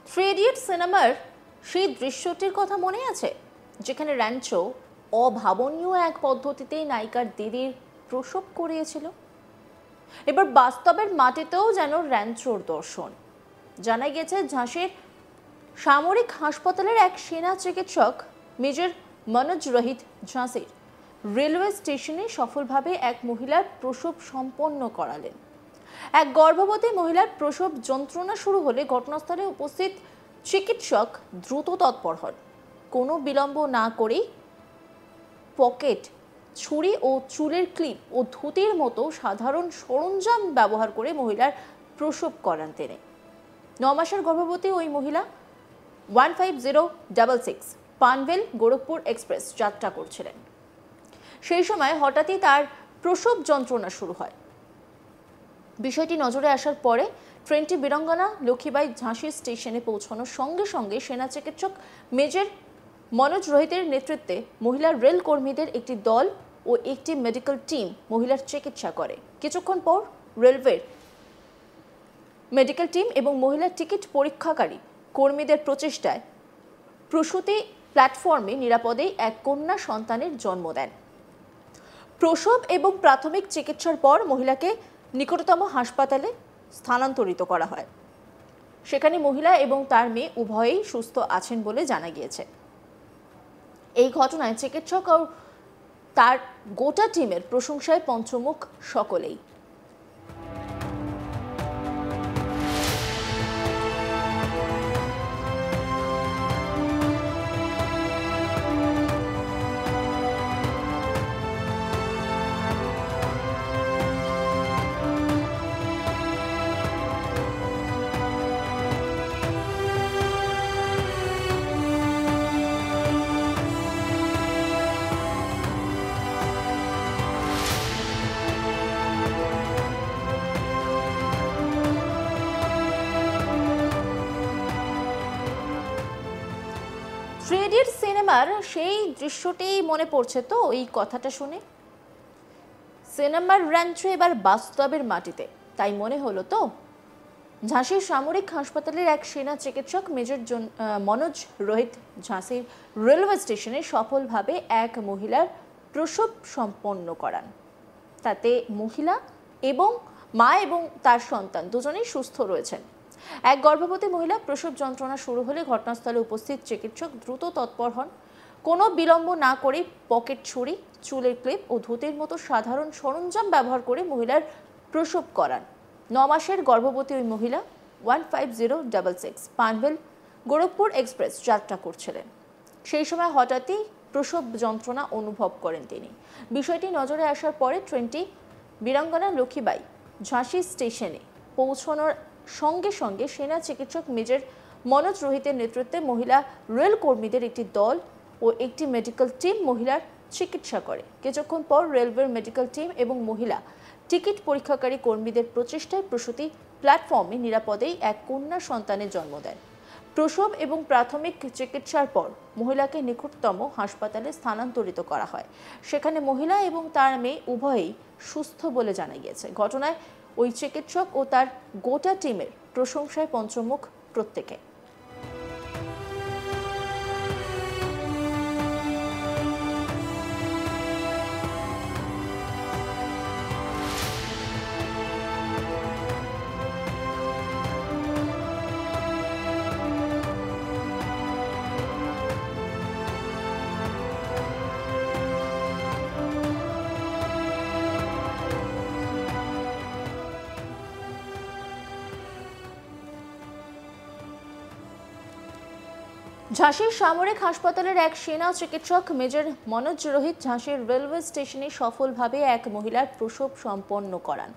Three idiot সিনেমার সেই দৃশ্যটির কথা মনে আছে, যেখানে র্যাঞ্চো অভাবনীয় এক পদ্ধতিতেই নায়িকার দিদির প্রসব করিয়েছিল। এবার বাস্তবের মাটিতেও যেন র্যাঞ্চোর দর্শন। জানা গেছে ঝাঁসির সামরিক হাসপাতালের এক সেনা চিকিৎসক মেজর মনোজ রোহিত ঝাঁসির রেলওয়ে স্টেশনে সফলভাবে এক মহিলার প্রসব সম্পন্ন করালেন। এক গর্ভবতী মহিলার প্রসব যন্ত্রণা শুরু হলে ঘটনাস্থলে উপস্থিত চিকিৎসক দ্রুত তৎপর হন। কোনো বিলম্ব না করেই পকেট ছুরি ও চুলের ক্লিপ ও ধুতির মতো সাধারণ সরঞ্জাম ব্যবহার করে মহিলার প্রসব করান তিনি। 9 মাসের গর্ভবতী ওই মহিলা 15066 পানভেল গোরখপুর এক্সপ্রেস যাত্রা করছিলেন। সেই সময় হঠাৎই তার প্রসব যন্ত্রণা শুরু হয়। বিষয়টি নজরে আসার পরে ট্রেনটি বীরাঙ্গনা লক্ষ্মীবাই ঝাঁসি স্টেশনে পৌঁছানোর সঙ্গে সঙ্গে সেনা চিকিৎসক মেজর মনোজ রোহিতের নেতৃত্বে মহিলার রেল কর্মীদের একটি দল ও একটি মেডিকেল টিম মহিলার চিকিৎসা করে। কিছুক্ষণ পর রেলওয়ের মেডিকেল টিম এবং মহিলার টিকিট পরীক্ষাকারী কর্মীদের প্রচেষ্টায় প্রসূতি প্ল্যাটফর্মে নিরাপদেই এক কন্যা সন্তানের জন্ম দেন। প্রসব এবং প্রাথমিক চিকিৎসার পর মহিলাকে নিকটতম হাসপাতালে স্থানান্তরিত করা হয়। সেখানে মহিলা এবং তার মেয়ে উভয়েই সুস্থ আছেন বলে জানা গিয়েছে। এই ঘটনায় চিকিৎসক ও তার গোটা টিমের প্রশংসায় পঞ্চমুখ সকলেই। থ্রি ইডিয়ট সিনেমার সেই দৃশ্যটি মনে পড়ছে তো এই কথাটা শুনে? সিনেমার র্যাঞ্চো এবার বাস্তবের মাটিতে, তাই মনে হলো তো? ঝাঁসির সামরিক হাসপাতালের এক সেনা চিকিৎসক মেজর মনোজ রোহিত ঝাঁসির রেলওয়ে স্টেশনে সফলভাবে এক মহিলার প্রসব সম্পন্ন করান। তাতে মহিলা এবং মা এবং তার সন্তান দুজনেই সুস্থ রয়েছেন। এক গর্ভবতী মহিলা প্রসব যন্ত্রণা শুরু হলে ঘটনাস্থলে উপস্থিত চিকিৎসক দ্রুত তৎপর হন। কোনো বিলম্ব না করে পকেট ছুরি, চুলের ক্লিপ ও ধুতির মতো সাধারণ সরঞ্জাম ব্যবহার করে মহিলার প্রসব করান। 9 মাসের গর্ভবতী ওই মহিলা 15066 পানভেল গোরখপুর এক্সপ্রেস যাত্রা করছিলেন। সেই সময় হঠাৎই প্রসব যন্ত্রণা অনুভব করেন তিনি। বিষয়টি নজরে আসার পরে ট্রেনটি বীরাঙ্গনা লক্ষ্মীবাই ঝাঁসি স্টেশনে পৌঁছানোর সঙ্গে সঙ্গে সেনা চিকিৎসক মেজর মনোজ রোহিতের নেতৃত্বে মহিলা রেল কর্মীদের একটি দল ও একটি মেডিকেল টিম মহিলার চিকিৎসা করে। কিছুক্ষণ পর রেলওয়ের মেডিকেল টিম এবং মহিলা টিকিট পরীক্ষাকারী কর্মীদের প্রচেষ্টায় প্রসূতি প্ল্যাটফর্মে নিরাপদেই এক কন্যা সন্তানের জন্ম দেন। প্রসব এবং প্রাথমিক চিকিৎসার পর মহিলাকে নিকটতম হাসপাতালে স্থানান্তরিত করা হয়। সেখানে মহিলা এবং তার মেয়ে উভয়েই সুস্থ বলে জানা গিয়েছে। ঘটনায় ওই চিকিৎসক ও তার গোটা টিমের প্রশংসায় পঞ্চমুখ প্রত্যেকে। ঝাঁসির সামরিক হাসপাতালের এক সেনা চিকিৎসক মেজর মনোজ রোহিত ঝাঁসির রেলওয়ে স্টেশনে সফলভাবে এক মহিলার প্রসব সম্পন্ন করান।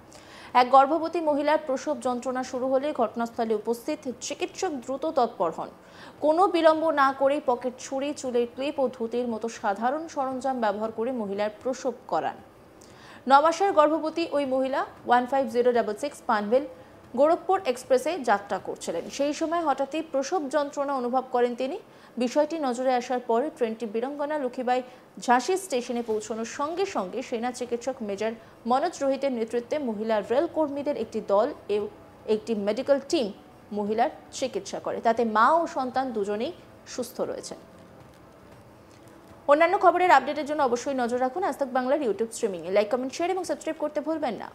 এক গর্ভবতী মহিলার প্রসব যন্ত্রণা শুরু হলে ঘটনাস্থলে উপস্থিত চিকিৎসক দ্রুত তৎপর হন। কোনো বিলম্ব না করেই পকেট ছুরি, চুলের ক্লিপ ও ধুতির মতো সাধারণ সরঞ্জাম ব্যবহার করে মহিলার প্রসব করান। 9 মাসের গর্ভবতী ওই মহিলা 15066 পানভেল গোরখপুর এক্সপ্রেসে যাত্রা করছিলেন। সেই সময় হঠাৎই প্রসব যন্ত্রণা অনুভব করেন তিনি। বিষয়টি নজরে আসার পরে ট্রেনটি বীরাঙ্গনা লক্ষ্মীবাই ঝাঁসি স্টেশনে পৌঁছানোর সঙ্গে সঙ্গে সেনা চিকিৎসক মেজর মনোজ রোহিতের নেতৃত্বে মহিলা রেল কর্মীদের একটি দল ও একটি মেডিকেল টিম মহিলার চিকিৎসা করে। তাতে মা ও সন্তান দুজনেই সুস্থ রয়েছেন। অন্যান্য খবরের আপডেটের জন্য অবশ্যই নজর রাখুন আজ তাক বাংলার ইউটিউব স্ট্রিমিংয়ে। লাইক, কমেন্ট, শেয়ার এবং সাবস্ক্রাইব করতে ভুলবেন না।